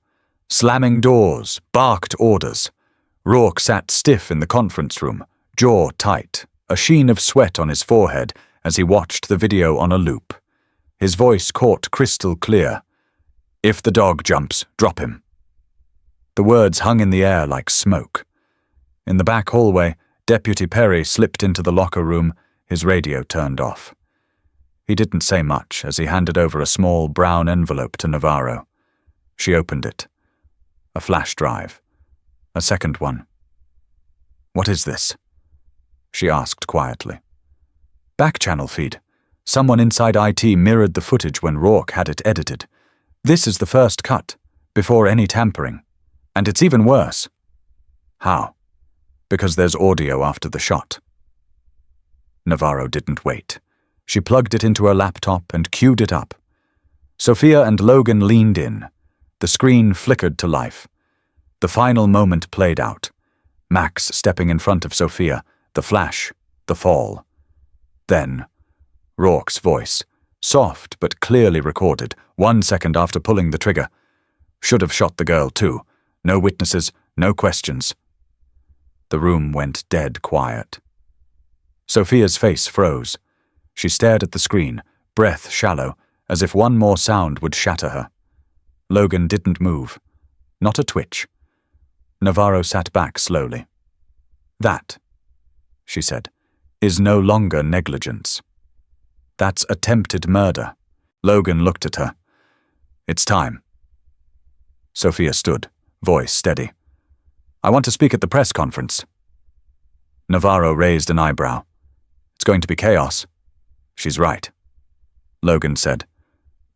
Slamming doors, barked orders. Rourke sat stiff in the conference room, jaw tight, a sheen of sweat on his forehead as he watched the video on a loop. His voice caught crystal clear. "If the dog jumps, drop him." The words hung in the air like smoke. In the back hallway, Deputy Perry slipped into the locker room, his radio turned off. He didn't say much as he handed over a small brown envelope to Navarro. She opened it. A flash drive. A second one. "What is this?" she asked quietly. "Back-channel feed. Someone inside IT mirrored the footage when Rourke had it edited. This is the first cut, before any tampering. And it's even worse." "How?" "Because there's audio after the shot." Navarro didn't wait. She plugged it into her laptop and queued it up. Sophia and Logan leaned in. The screen flickered to life. The final moment played out. Max stepping in front of Sophia, the flash, the fall. Then, Rourke's voice, soft but clearly recorded, 1 second after pulling the trigger. "Should have shot the girl too. No witnesses, no questions." The room went dead quiet. Sophia's face froze. She stared at the screen, breath shallow, as if one more sound would shatter her. Logan didn't move. Not a twitch. Navarro sat back slowly. "That," she said, "is no longer negligence. That's attempted murder." Logan looked at her. "It's time." Sophia stood, voice steady. "I want to speak at the press conference." Navarro raised an eyebrow. "It's going to be chaos." "She's right," Logan said.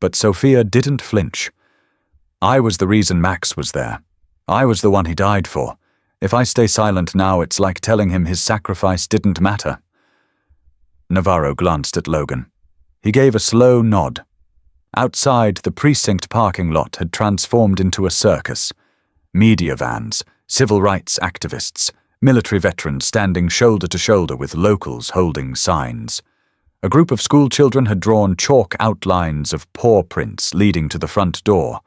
But Sophia didn't flinch. "I was the reason Max was there. I was the one he died for. If I stay silent now, it's like telling him his sacrifice didn't matter." Navarro glanced at Logan. He gave a slow nod. Outside, the precinct parking lot had transformed into a circus. Media vans, civil rights activists, military veterans standing shoulder to shoulder with locals holding signs. A group of school children had drawn chalk outlines of paw prints leading to the front door.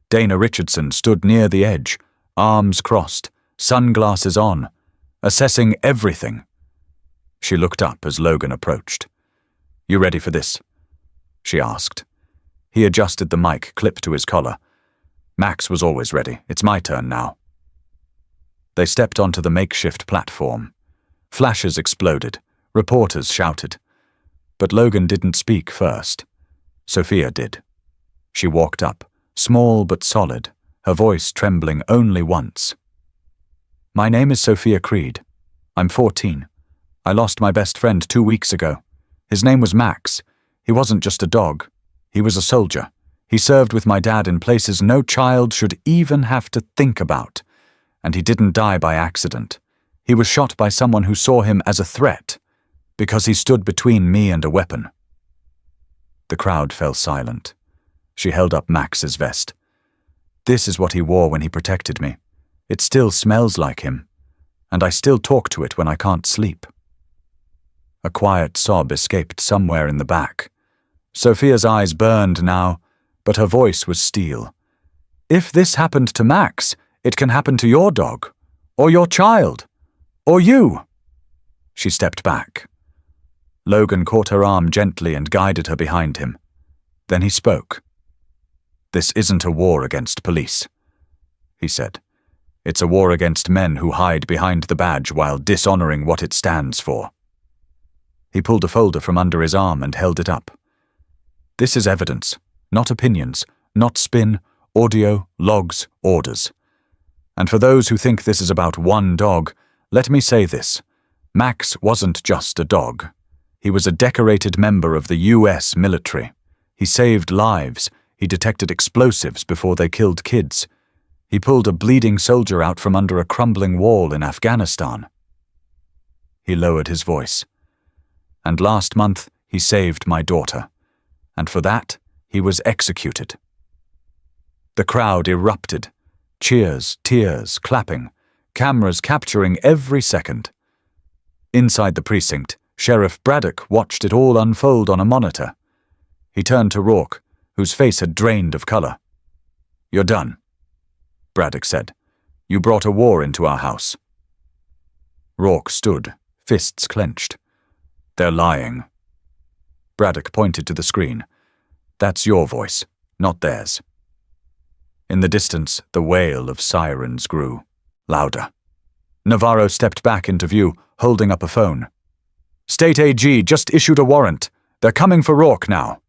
Dana Richardson stood near the edge, arms crossed, sunglasses on, assessing everything. She looked up as Logan approached. "You ready for this?" she asked. He adjusted the mic clip to his collar. "Max was always ready. It's my turn now." They stepped onto the makeshift platform. Flashes exploded. Reporters shouted. But Logan didn't speak first. Sophia did. She walked up, small but solid, her voice trembling only once. "My name is Sophia Creed. I'm 14. I lost my best friend 2 weeks ago. His name was Max. He wasn't just a dog. He was a soldier. He served with my dad in places no child should even have to think about. And he didn't die by accident. He was shot by someone who saw him as a threat, because he stood between me and a weapon." The crowd fell silent. She held up Max's vest. "This is what he wore when he protected me. It still smells like him, and I still talk to it when I can't sleep." A quiet sob escaped somewhere in the back. Sophia's eyes burned now, but her voice was steel. "If this happened to Max, it can happen to your dog, or your child, or you." She stepped back. Logan caught her arm gently and guided her behind him. Then he spoke. "This isn't a war against police," he said. "It's a war against men who hide behind the badge while dishonoring what it stands for." He pulled a folder from under his arm and held it up. "This is evidence, not opinions, not spin, audio, logs, orders. And for those who think this is about one dog, let me say this. Max wasn't just a dog. He was a decorated member of the US military. He saved lives. He detected explosives before they killed kids. He pulled a bleeding soldier out from under a crumbling wall in Afghanistan." He lowered his voice. "And last month, he saved my daughter. And for that, he was executed." The crowd erupted. Cheers, tears, clapping, cameras capturing every second. Inside the precinct, Sheriff Braddock watched it all unfold on a monitor. He turned to Rourke, whose face had drained of color. "You're done," Braddock said. "You brought a war into our house." Rourke stood, fists clenched. "They're lying." Braddock pointed to the screen. "That's your voice, not theirs." In the distance, the wail of sirens grew, louder. Navarro stepped back into view, holding up a phone. "State AG just issued a warrant. They're coming for Rourke now."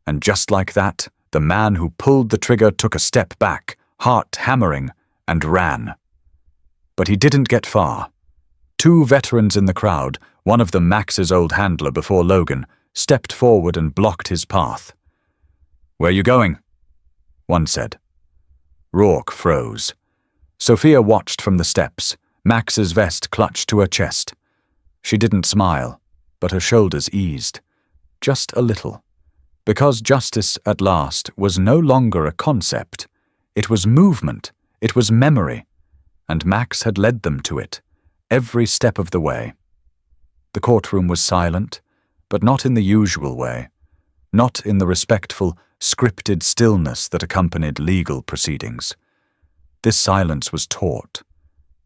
And just like that, the man who pulled the trigger took a step back, heart hammering, and ran. But he didn't get far. 2 veterans in the crowd, one of them Max's old handler before Logan, stepped forward and blocked his path. "Where you going?" one said. Rourke froze. Sophia watched from the steps, Max's vest clutched to her chest. She didn't smile, but her shoulders eased. Just a little. Because justice, at last, was no longer a concept. It was movement, it was memory, and Max had led them to it, every step of the way. The courtroom was silent, but not in the usual way, not in the respectful, scripted stillness that accompanied legal proceedings. This silence was taut,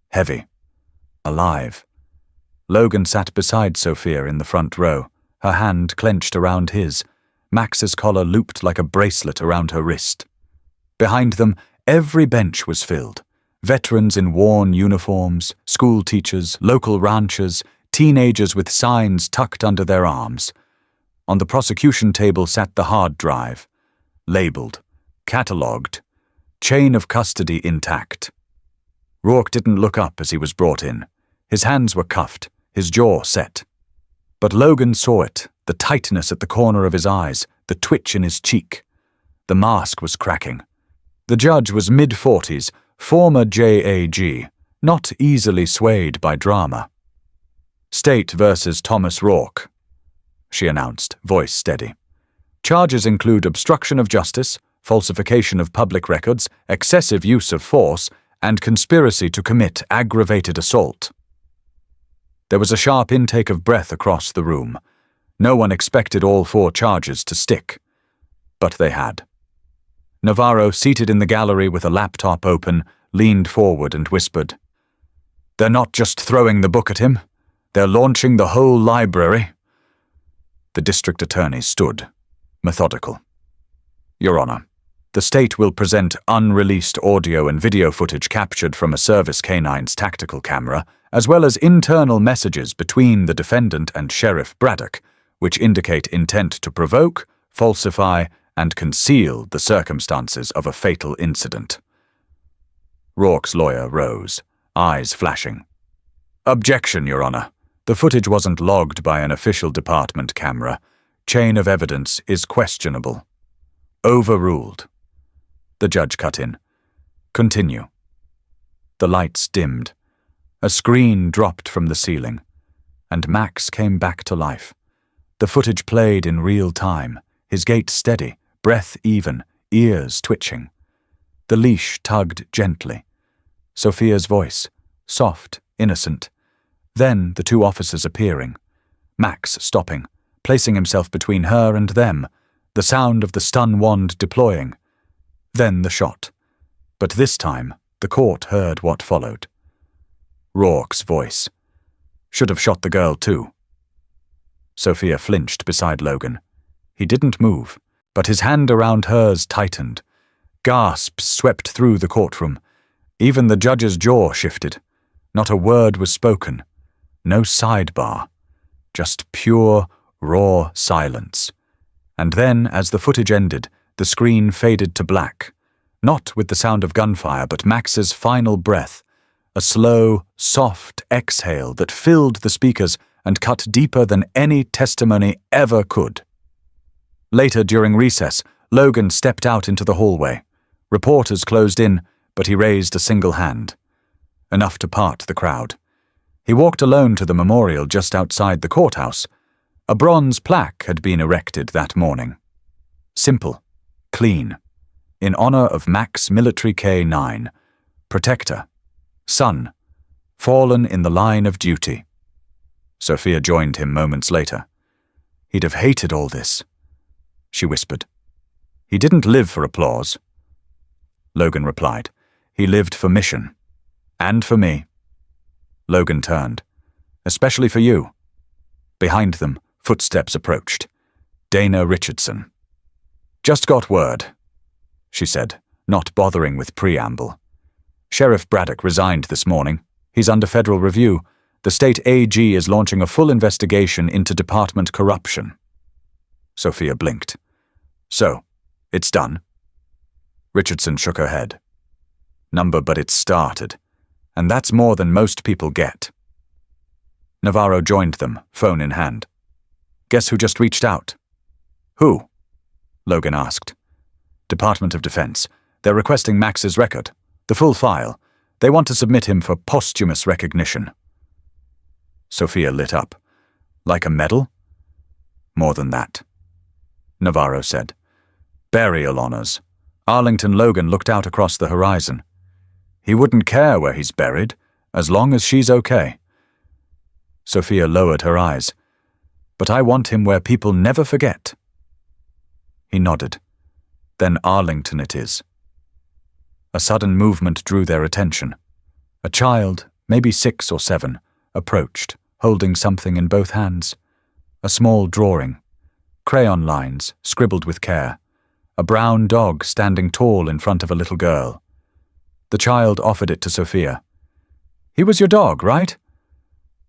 heavy, alive. Logan sat beside Sophia in the front row, her hand clenched around his, Max's collar looped like a bracelet around her wrist. Behind them, every bench was filled. Veterans in worn uniforms, school teachers, local ranchers, teenagers with signs tucked under their arms. On the prosecution table sat the hard drive, labeled, catalogued, chain of custody intact. Rourke didn't look up as he was brought in. His hands were cuffed, his jaw set. But Logan saw it, the tightness at the corner of his eyes, the twitch in his cheek. The mask was cracking. The judge was mid-40s, former JAG, not easily swayed by drama. "State versus Thomas Rourke," she announced, voice steady. "Charges include obstruction of justice, falsification of public records, excessive use of force, and conspiracy to commit aggravated assault." There was a sharp intake of breath across the room. No one expected all 4 charges to stick. But they had. Navarro, seated in the gallery with a laptop open, leaned forward and whispered, "They're not just throwing the book at him. They're launching the whole library." The district attorney stood, methodical. "Your Honor, the state will present unreleased audio and video footage captured from a service canine's tactical camera, as well as internal messages between the defendant and Sheriff Braddock, which indicate intent to provoke, falsify, and conceal the circumstances of a fatal incident. Rourke's lawyer rose, eyes flashing. "Objection, Your Honor. The footage wasn't logged by an official department camera. Chain of evidence is questionable." "Overruled." The judge cut in. "Continue." The lights dimmed. A screen dropped from the ceiling, and Max came back to life. The footage played in real time, his gait steady, breath even, ears twitching. The leash tugged gently. Sophia's voice, soft, innocent. Then the two officers appearing. Max stopping, placing himself between her and them, the sound of the stun wand deploying. Then the shot. But this time, the court heard what followed. Rourke's voice. "Should have shot the girl too." Sophia flinched beside Logan. He didn't move, but his hand around hers tightened. Gasps swept through the courtroom. Even the judge's jaw shifted. Not a word was spoken. No sidebar. Just pure, raw silence. And then, as the footage ended, the screen faded to black. Not with the sound of gunfire, but Max's final breath. A slow, soft exhale that filled the speakers and cut deeper than any testimony ever could. Later, during recess, Logan stepped out into the hallway. Reporters closed in, but he raised a single hand. Enough to part the crowd. He walked alone to the memorial just outside the courthouse. A bronze plaque had been erected that morning. Simple, clean. In honor of Max Military K-9, protector, son, fallen in the line of duty. Sophia joined him moments later. "He'd have hated all this," she whispered. "He didn't live for applause." Logan replied. "He lived for mission. And for me." Logan turned. "Especially for you." Behind them, footsteps approached. Dana Richardson. "Just got word," she said, not bothering with preamble. "Sheriff Braddock resigned this morning. He's under federal review. The state AG is launching a full investigation into department corruption." Sophia blinked. "So, it's done?" Richardson shook her head. "Number, but it's started. And that's more than most people get." Navarro joined them, phone in hand. "Guess who just reached out?" "Who?" Logan asked. "Department of Defense. They're requesting Max's record, the full file. They want to submit him for posthumous recognition." Sophia lit up. "Like a medal?" "More than that," Navarro said. "Burial honors." Arlington Logan looked out across the horizon. "He wouldn't care where he's buried, as long as she's okay." Sophia lowered her eyes. "But I want him where people never forget." He nodded. "Then Arlington it is." A sudden movement drew their attention. A child, maybe 6 or 7, approached, holding something in both hands. A small drawing. Crayon lines, scribbled with care. A brown dog standing tall in front of a little girl. The child offered it to Sophia. "He was your dog, right?"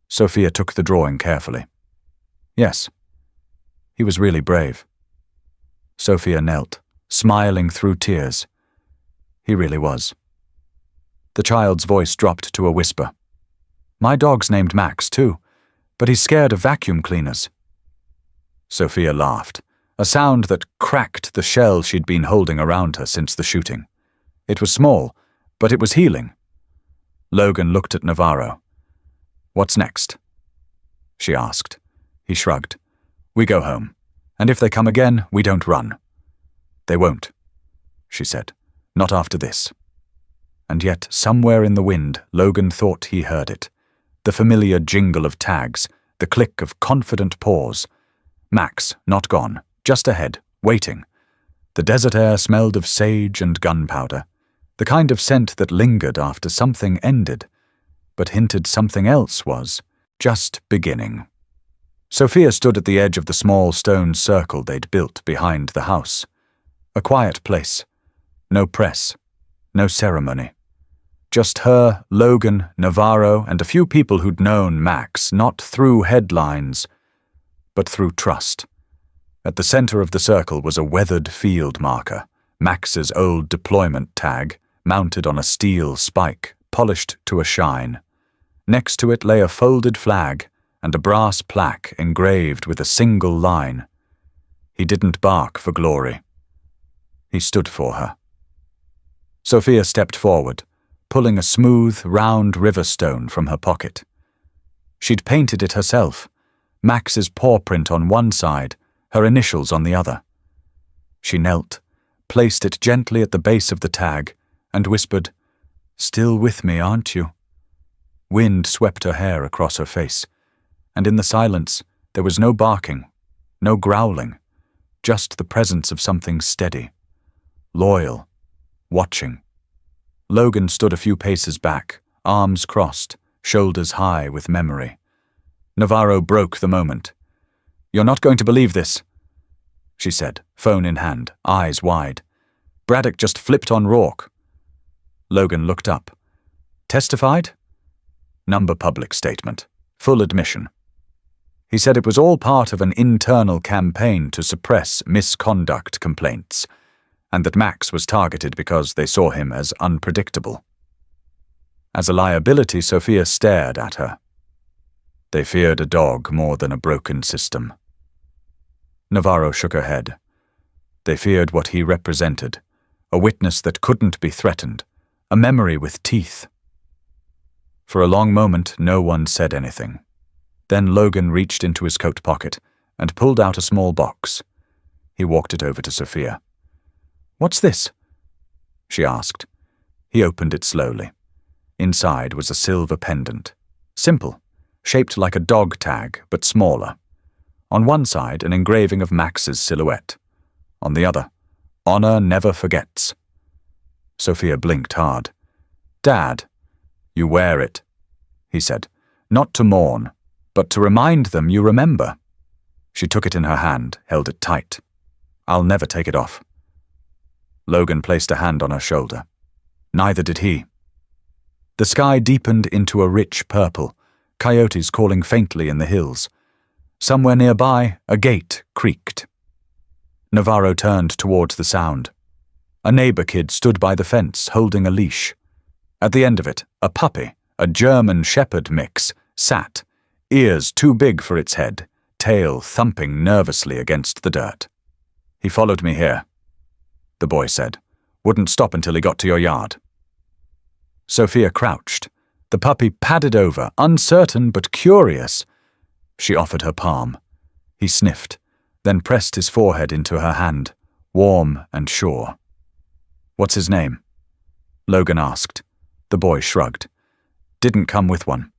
Sophia took the drawing carefully. "Yes." "He was really brave." Sophia knelt, smiling through tears. "He really was." The child's voice dropped to a whisper. "My dog's named Max, too, but he's scared of vacuum cleaners." Sophia laughed, a sound that cracked the shell she'd been holding around her since the shooting. It was small, but it was healing. Logan looked at Navarro. "What's next?" she asked. He shrugged. "We go home, and if they come again, we don't run." "They won't," she said. "Not after this." And yet, somewhere in the wind, Logan thought he heard it. The familiar jingle of tags, the click of confident paws. Max, not gone, just ahead, waiting. The desert air smelled of sage and gunpowder, the kind of scent that lingered after something ended, but hinted something else was just beginning. Sophia stood at the edge of the small stone circle they'd built behind the house. A quiet place. No press. No ceremony. Just her, Logan, Navarro, and a few people who'd known Max, not through headlines, but through trust. At the center of the circle was a weathered field marker, Max's old deployment tag, mounted on a steel spike, polished to a shine. Next to it lay a folded flag and a brass plaque engraved with a single line. He didn't bark for glory. He stood for her. Sophia stepped forward, pulling a smooth, round river stone from her pocket. She'd painted it herself, Max's paw print on one side, her initials on the other. She knelt, placed it gently at the base of the tag, and whispered, "Still with me, aren't you?" Wind swept her hair across her face, and in the silence there was no barking, no growling, just the presence of something steady, loyal, watching. Logan stood a few paces back, arms crossed, shoulders high with memory. Navarro broke the moment. "You're not going to believe this," she said, phone in hand, eyes wide. "Braddock just flipped on Rourke." Logan looked up. "Testified?" "Number public statement. Full admission." He said it was all part of an internal campaign to suppress misconduct complaints, and that Max was targeted because they saw him as unpredictable. As a liability, Sophia stared at her. They feared a dog more than a broken system. Navarro shook her head. They feared what he represented, a witness that couldn't be threatened, a memory with teeth. For a long moment, no one said anything. Then Logan reached into his coat pocket and pulled out a small box. He walked it over to Sophia. "What's this?" she asked. He opened it slowly. Inside was a silver pendant. Simple, shaped like a dog tag, but smaller. On one side, an engraving of Max's silhouette. On the other, "Honor never forgets." Sophia blinked hard. "Dad, you wear it," he said, "not to mourn, but to remind them you remember." She took it in her hand, held it tight. "I'll never take it off." Logan placed a hand on her shoulder. Neither did he. The sky deepened into a rich purple, coyotes calling faintly in the hills. Somewhere nearby, a gate creaked. Navarro turned towards the sound. A neighbor kid stood by the fence, holding a leash. At the end of it, a puppy, a German shepherd mix, sat, ears too big for its head, tail thumping nervously against the dirt. "He followed me here," the boy said. "Wouldn't stop until he got to your yard." Sophia crouched. The puppy padded over, uncertain but curious. She offered her palm. He sniffed, then pressed his forehead into her hand, warm and sure. "What's his name?" Logan asked. The boy shrugged. "Didn't come with one."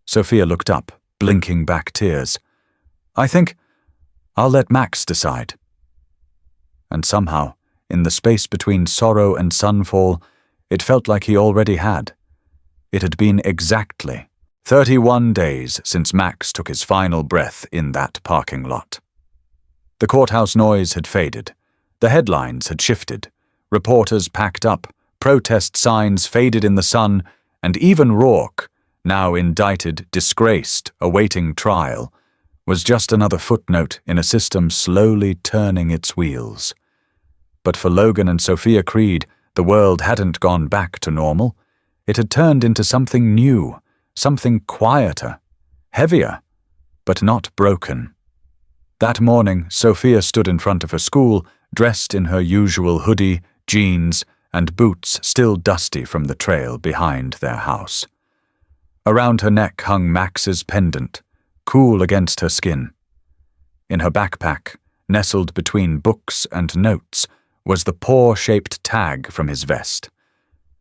Sophia looked up, blinking back tears. "I think I'll let Max decide." And somehow, in the space between sorrow and sunfall, it felt like he already had. It had been exactly 31 days since Max took his final breath in that parking lot. The courthouse noise had faded. The headlines had shifted. Reporters packed up. Protest signs faded in the sun. And even Rourke, now indicted, disgraced, awaiting trial, was just another footnote in a system slowly turning its wheels. But for Logan and Sophia Creed, the world hadn't gone back to normal. It had turned into something new, something quieter, heavier, but not broken. That morning, Sophia stood in front of her school, dressed in her usual hoodie, jeans, and boots still dusty from the trail behind their house. Around her neck hung Max's pendant, cool against her skin. In her backpack, nestled between books and notes, was the paw-shaped tag from his vest.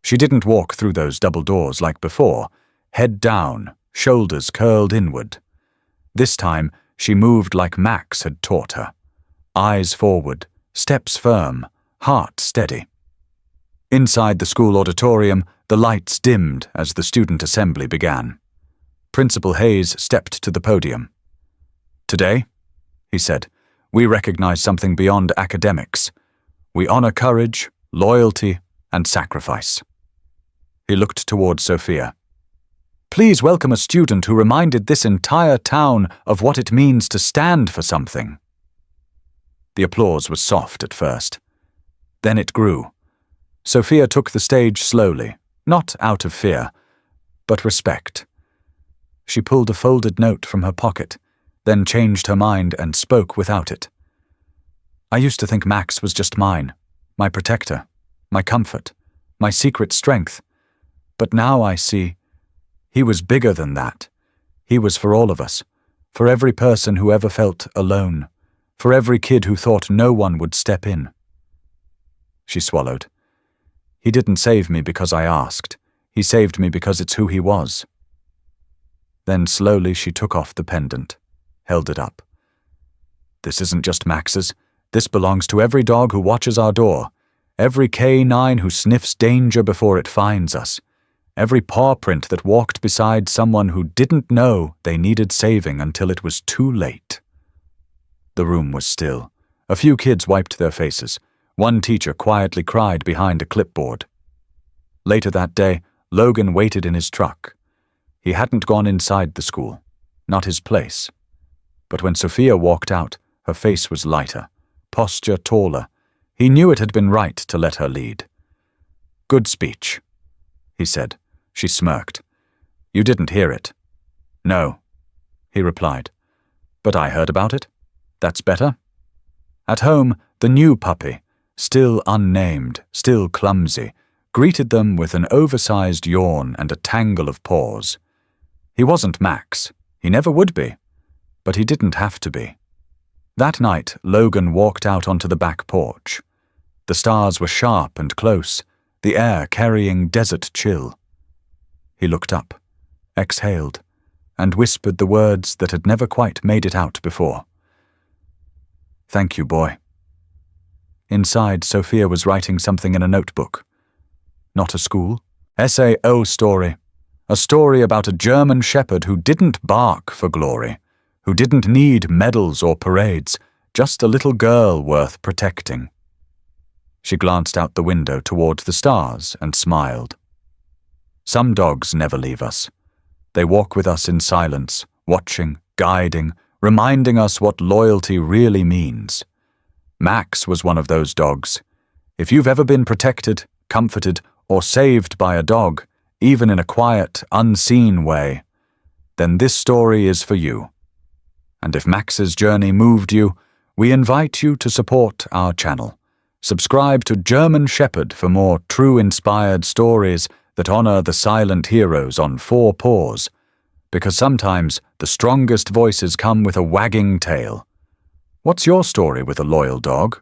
She didn't walk through those double doors like before, head down, shoulders curled inward. This time, she moved like Max had taught her. Eyes forward, steps firm, heart steady. Inside the school auditorium, the lights dimmed as the student assembly began. Principal Hayes stepped to the podium. "Today," he said, "we recognize something beyond academics. We honor courage, loyalty, and sacrifice." He looked toward Sophia. "Please welcome a student who reminded this entire town of what it means to stand for something." The applause was soft at first. Then it grew. Sophia took the stage slowly, not out of fear, but respect. She pulled a folded note from her pocket, then changed her mind and spoke without it. I used to think Max was just mine, my protector, my comfort, my secret strength. But now I see he was bigger than that. He was for all of us, for every person who ever felt alone, for every kid who thought no one would step in. She swallowed. He didn't save me because I asked. He saved me because it's who he was. Then slowly she took off the pendant, held it up. This isn't just Max's. This belongs to every dog who watches our door, every canine who sniffs danger before it finds us, every paw print that walked beside someone who didn't know they needed saving until it was too late. The room was still. A few kids wiped their faces. One teacher quietly cried behind a clipboard. Later that day, Logan waited in his truck. He hadn't gone inside the school, not his place. But when Sophia walked out, her face was lighter, posture taller. He knew it had been right to let her lead. "Good speech," he said. She smirked. "You didn't hear it." "No," he replied. "But I heard about it. That's better." At home, the new puppy, still unnamed, still clumsy, greeted them with an oversized yawn and a tangle of paws. He wasn't Max. He never would be. But he didn't have to be. That night, Logan walked out onto the back porch. The stars were sharp and close, the air carrying desert chill. He looked up, exhaled, and whispered the words that had never quite made it out before. "Thank you, boy." Inside, Sophia was writing something in a notebook. Not a school. S.A.O. story. A story about a German shepherd who didn't bark for glory, who didn't need medals or parades, just a little girl worth protecting. She glanced out the window towards the stars and smiled. Some dogs never leave us. They walk with us in silence, watching, guiding, reminding us what loyalty really means. Max was one of those dogs. If you've ever been protected, comforted, or saved by a dog, even in a quiet, unseen way, then this story is for you. And if Max's journey moved you, we invite you to support our channel. Subscribe to German Shepherd for more true inspired stories that honor the silent heroes on four paws, because sometimes the strongest voices come with a wagging tail. What's your story with a loyal dog?